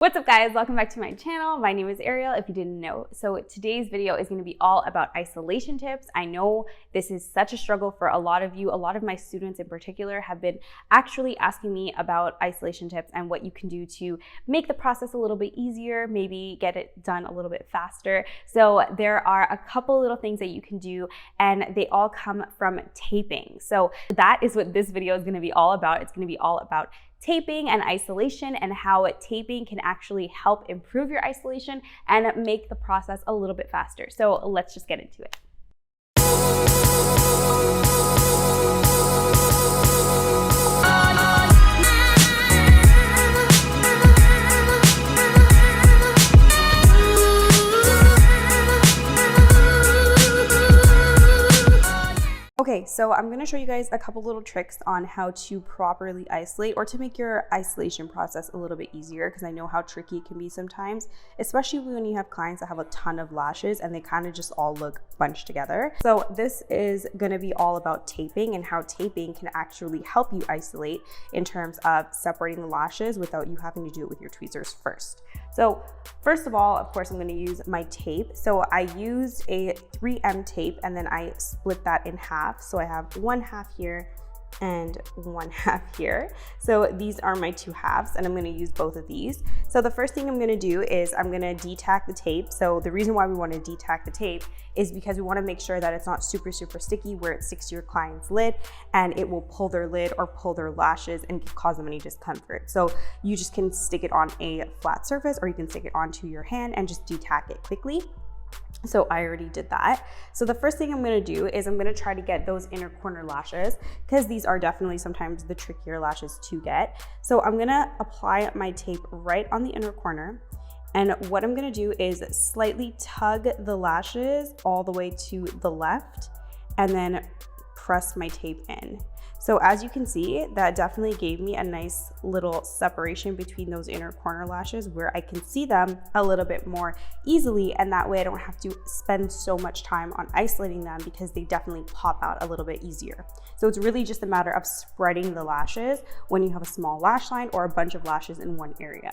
What's up guys, welcome back to my channel. My name is Ariel, if you didn't know. So today's video is gonna be all about isolation tips. I know this is such a struggle for a lot of you. A lot of my students in particular have been actually asking me about isolation tips and what you can do to make the process a little bit easier, maybe get it done a little bit faster. So there are a couple little things that you can do and they all come from taping. So that is what this video is gonna be all about. It's gonna be all about taping and isolation and how taping can actually help improve your isolation and make the process a little bit faster. So let's just get into it. Okay, so I'm gonna show you guys a couple little tricks on how to properly isolate or to make your isolation process a little bit easier, because I know how tricky it can be sometimes, especially when you have clients that have a ton of lashes and they kind of just all look bunched together. So this is gonna be all about taping and how taping can actually help you isolate in terms of separating the lashes without you having to do it with your tweezers first. So first of all, of course, I'm gonna use my tape. So I used a 3M tape and then I split that in half. So I have one half here and one half here. So these are my two halves and I'm gonna use both of these. So the first thing I'm gonna do is I'm gonna detack the tape. So the reason why we wanna detack the tape is because we wanna make sure that it's not super sticky where it sticks to your client's lid and it will pull their lid or pull their lashes and cause them any discomfort. So you just can stick it on a flat surface or you can stick it onto your hand and just detack it quickly. So I already did that. So the first thing I'm gonna do is I'm gonna try to get those inner corner lashes, because these are definitely sometimes the trickier lashes to get. So I'm gonna apply my tape right on the inner corner. And what I'm gonna do is slightly tug the lashes all the way to the left and then press my tape in. So as you can see, that definitely gave me a nice little separation between those inner corner lashes where I can see them a little bit more easily, and that way I don't have to spend so much time on isolating them because they definitely pop out a little bit easier. So it's really just a matter of spreading the lashes when you have a small lash line or a bunch of lashes in one area.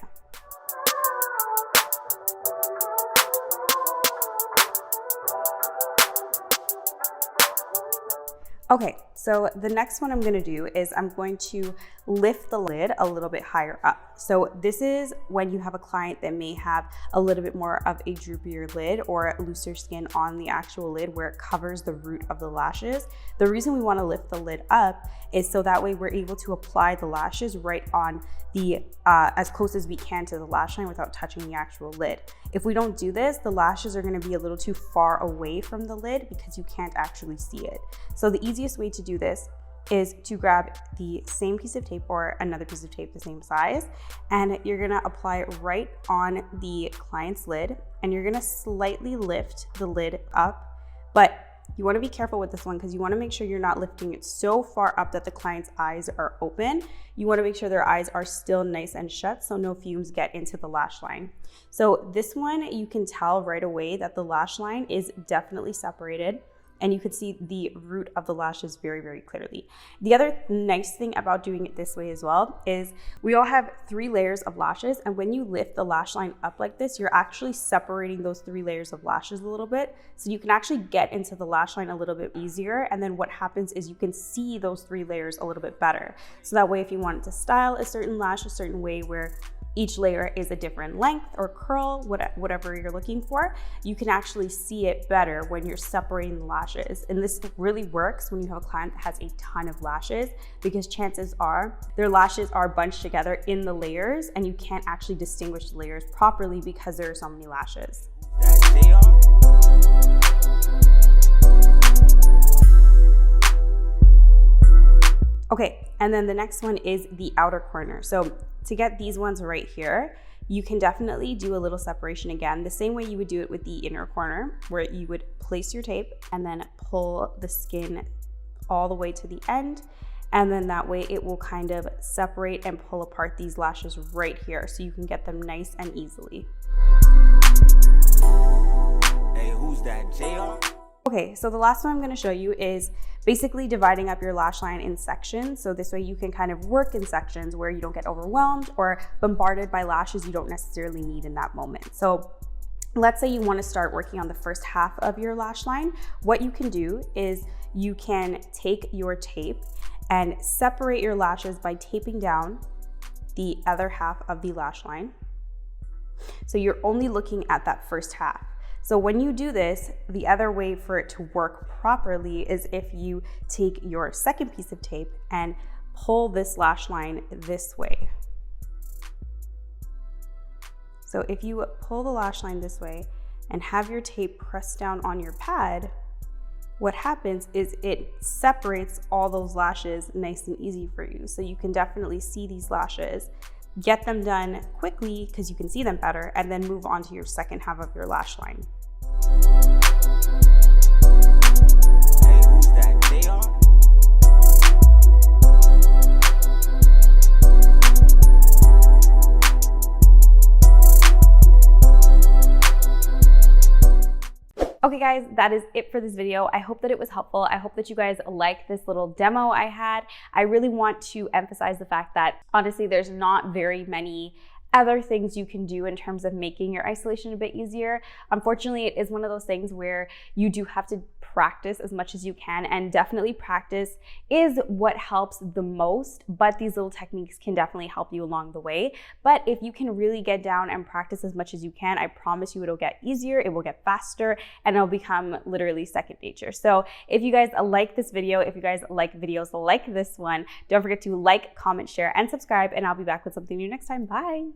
Okay, so the next one I'm gonna do is I'm going to lift the lid a little bit higher up. So this is when you have a client that may have a little bit more of a droopier lid or looser skin on the actual lid where it covers the root of the lashes. The reason we wanna lift the lid up is so that way we're able to apply the lashes right on the, as close as we can to the lash line without touching the actual lid. If we don't do this, the lashes are gonna be a little too far away from the lid because you can't actually see it. So the easiest way to do this is to grab the same piece of tape or another piece of tape the same size, and you're gonna apply it right on the client's lid, and you're gonna slightly lift the lid up, but you wanna be careful with this one because you wanna make sure you're not lifting it so far up that the client's eyes are open. You wanna make sure their eyes are still nice and shut so no fumes get into the lash line. So this one, you can tell right away that the lash line is definitely separated, and you could see the root of the lashes very clearly. The other nice thing about doing it this way as well is we all have 3 layers of lashes, and when you lift the lash line up like this, you're actually separating those 3 layers of lashes a little bit, so you can actually get into the lash line a little bit easier, and then what happens is you can see those 3 layers a little bit better. So that way if you wanted to style a certain lash a certain way where each layer is a different length or curl, whatever you're looking for, you can actually see it better when you're separating the lashes. And this really works when you have a client that has a ton of lashes, because chances are their lashes are bunched together in the layers and you can't actually distinguish the layers properly because there are so many lashes. Okay, and then the next one is the outer corner. So to get these ones right here, you can definitely do a little separation again, the same way you would do it with the inner corner, where you would place your tape and then pull the skin all the way to the end. And then that way it will kind of separate and pull apart these lashes right here so you can get them nice and easily. Hey, who's that, JR? Okay, so the last one I'm going to show you is basically dividing up your lash line in sections. So this way you can kind of work in sections where you don't get overwhelmed or bombarded by lashes you don't necessarily need in that moment. So let's say you want to start working on the first half of your lash line. What you can do is you can take your tape and separate your lashes by taping down the other half of the lash line. So you're only looking at that first half. So when you do this, the other way for it to work properly is if you take your second piece of tape and pull this lash line this way. So if you pull the lash line this way and have your tape pressed down on your pad, what happens is it separates all those lashes nice and easy for you. So you can definitely see these lashes, get them done quickly because you can see them better, and then move on to your second half of your lash line. Hey, who's that? They are? Okay guys, that is it for this video. I hope that it was helpful. I hope that you guys liked this little demo I had. I really want to emphasize the fact that honestly, there's not very many other things you can do in terms of making your isolation a bit easier. Unfortunately, it is one of those things where you do have to practice as much as you can, and definitely practice is what helps the most, but these little techniques can definitely help you along the way. But if you can really get down and practice as much as you can, I promise you it'll get easier, it will get faster, and it'll become literally second nature. So if you guys like this video, if you guys like videos like this one, don't forget to like, comment, share, and subscribe, and I'll be back with something new next time. Bye.